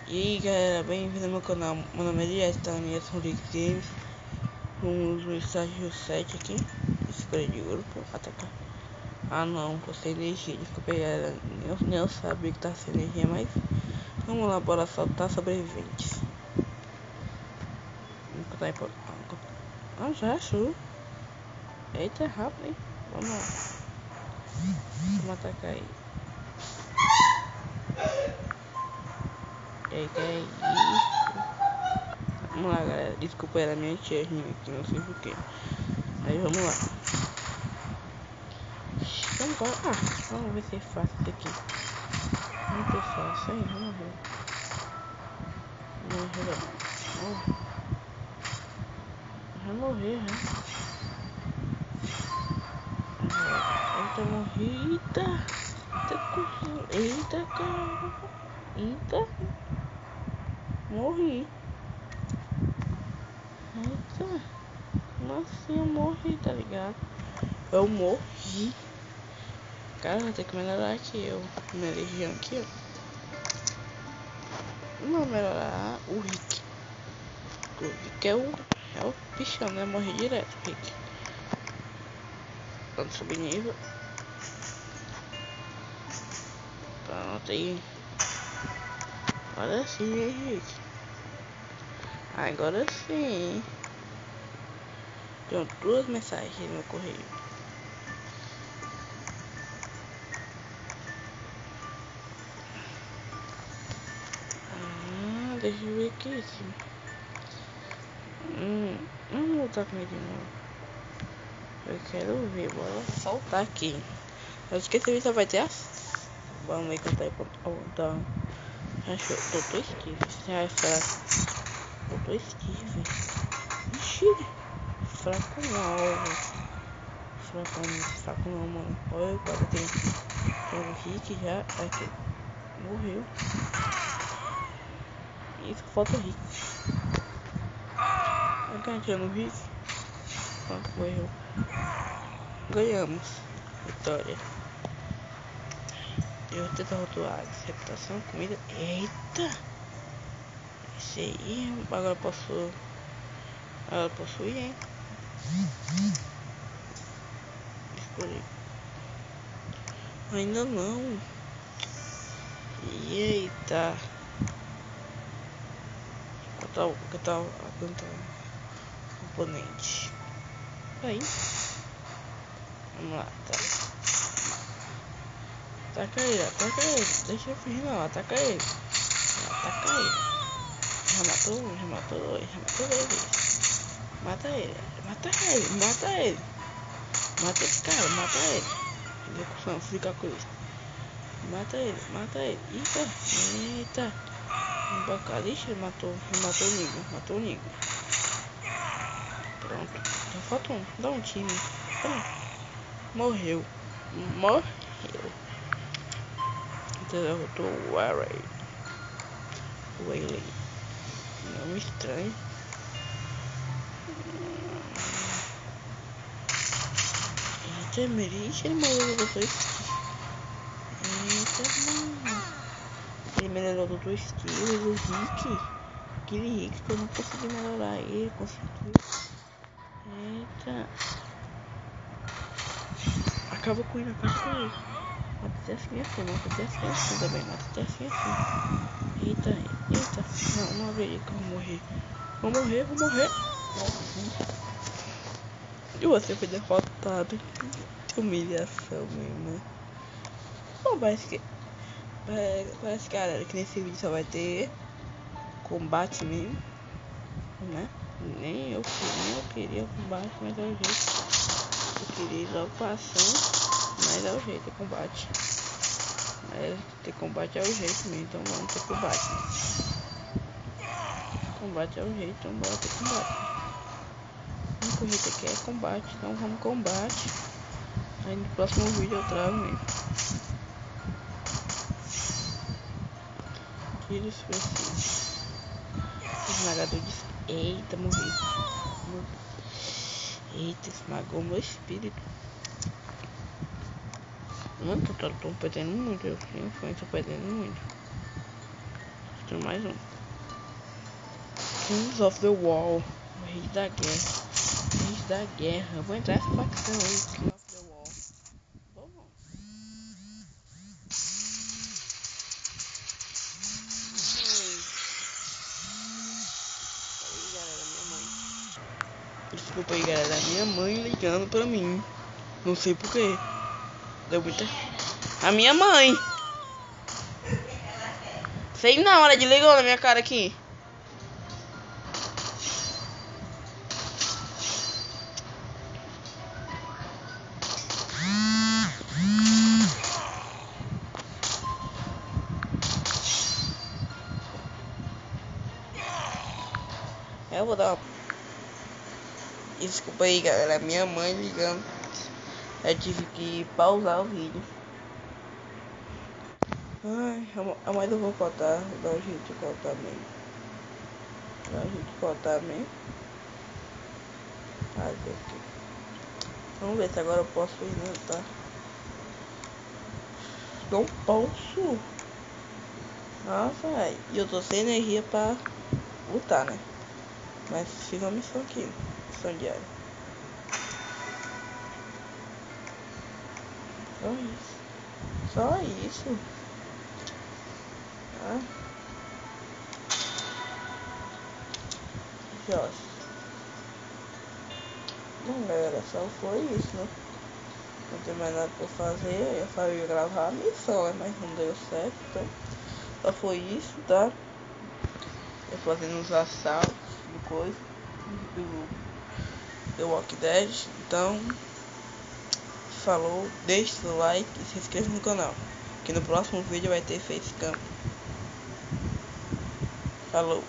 E aí galera, bem-vindo ao meu canal. Meu nome é Elias, tá na minha Sonic Games. Vamos no estágio 7 aqui. Escolha de grupo, atacar. Ah não, tô sem energia, desculpa galera. Eu sabia que tá sem energia, mas vamos lá, bora soltar sobreviventes. Vamos contar aí pra... Ah, já achou. Eita, é rápido, hein? Vamos lá. Vamos atacar aí. Eita, é isso. Vamos lá galera, desculpa, era minha tia aqui, não sei porquê. Aí vamos lá. Vamos ver se é fácil isso aqui. Muito fácil, hein? Vamos ver. Vai morrer, já. Eita, morri. Eita, cara. Eita. Morri. Eita. Nossa, eu morri, tá ligado? Eu morri. Cara, vou ter que melhorar aqui, minha legião aqui, ó. Vamos melhorar o Rick. O Rick é o bichão, né? Morri direto, Rick. Vamos subir nível. Pronto aí. Agora sim, Henrique. Agora sim. Tenho 2 mensagens no correio. Deixa eu ver aqui. Vamos lutar com ele de novo. Eu quero ver, bora saltar aqui. Eu esqueci que só vai ter as. Vamos ver quanto é pra acho que Doutor Steve. Já é fraco. Doutor Steve. Ixi. Fraco não. Fraco não, mano. Olha, agora tem o Rick já. Aqui. Morreu. Isso, falta o Rick. Agora no Rick. Pronto, morreu. Ganhamos. Vitória. Eu tento rotuar reputação, comida. Eita! Esse aí. Agora posso ir, hein? Escolhi. Ainda não. Eita! Que tal o oponente? Aí. Vamos lá, tá. Ataca ele. Deixa eu fugir não, ataca ele. Ataca ele. Já matou um, já matou dois vezes. Mata ele. Mata esse cara, mata ele. Execução, fica com isso. Mata ele. Eita. Um bocado. Ixi, ele matou o Nigo. Pronto. Só falta um. Dá um time. Pronto. Morreu. Derrotou o Waylay. Nome estranho. Eita, Meriche, ele melhorou do Twist. Eita, mano. Ele melhorou do Twist. O Rick. Aquele Rick que eu não consegui melhorar. Ele conseguiu. Eita. Acaba com ele. Mata até assim também. Mata até assim. Eita. Não acredito que eu vou morrer. Vou morrer. E você foi derrotado. Que humilhação mesmo. Bom, parece que galera, que nesse vídeo só vai ter combate mesmo, né? Nem eu queria combate, mas é o jeito. Eu queria ir logo pra ação, mas é o jeito, é combate. Mas ter combate é o jeito mesmo, então vamos ter combate. Combate é o jeito, então bora ter combate. O único jeito aqui é combate, então vamos combate. Aí no próximo vídeo eu trago mesmo. Tiro específico. Esmagador de... Eita, morri. Eita, esmagou meu espírito. Mano, tô perdendo muito. Eu tô perdendo muito. mais um. Kings of the Wall. O Rei da Guerra. Reis da Guerra. Vou entrar nessa facção aí. King of the Wall. Vamos. Aí, galera, minha mãe. Desculpa aí, galera. Minha mãe ligando pra mim. Não sei porquê. Deu muita... A minha mãe. Sei na hora de ligar na minha cara aqui. Eu vou dar uma... Desculpa aí, galera. Minha mãe ligando. Eu tive que pausar o vídeo. Ai, mas eu vou cortar. Dá um jeito de cortar mesmo. Dá um jeito de cortar mesmo. Ai, Deus. Vamos ver se agora eu posso ir, né, tá? Não posso. Nossa, velho. E eu tô sem energia pra lutar, né? Mas fiz uma missão aqui. Missão diária. Só isso. Só isso. Ah. Josh. Bom, galera, só foi isso, né? Não tem mais nada pra fazer. Eu falei que ia gravar a missão, né? Mas não deu certo, então só foi isso, tá? Eu fazendo uns assaltos do coisa do The Walking Dead. Então, falou, deixe seu like e se inscreva no canal, que no próximo vídeo vai ter facecam. Falou.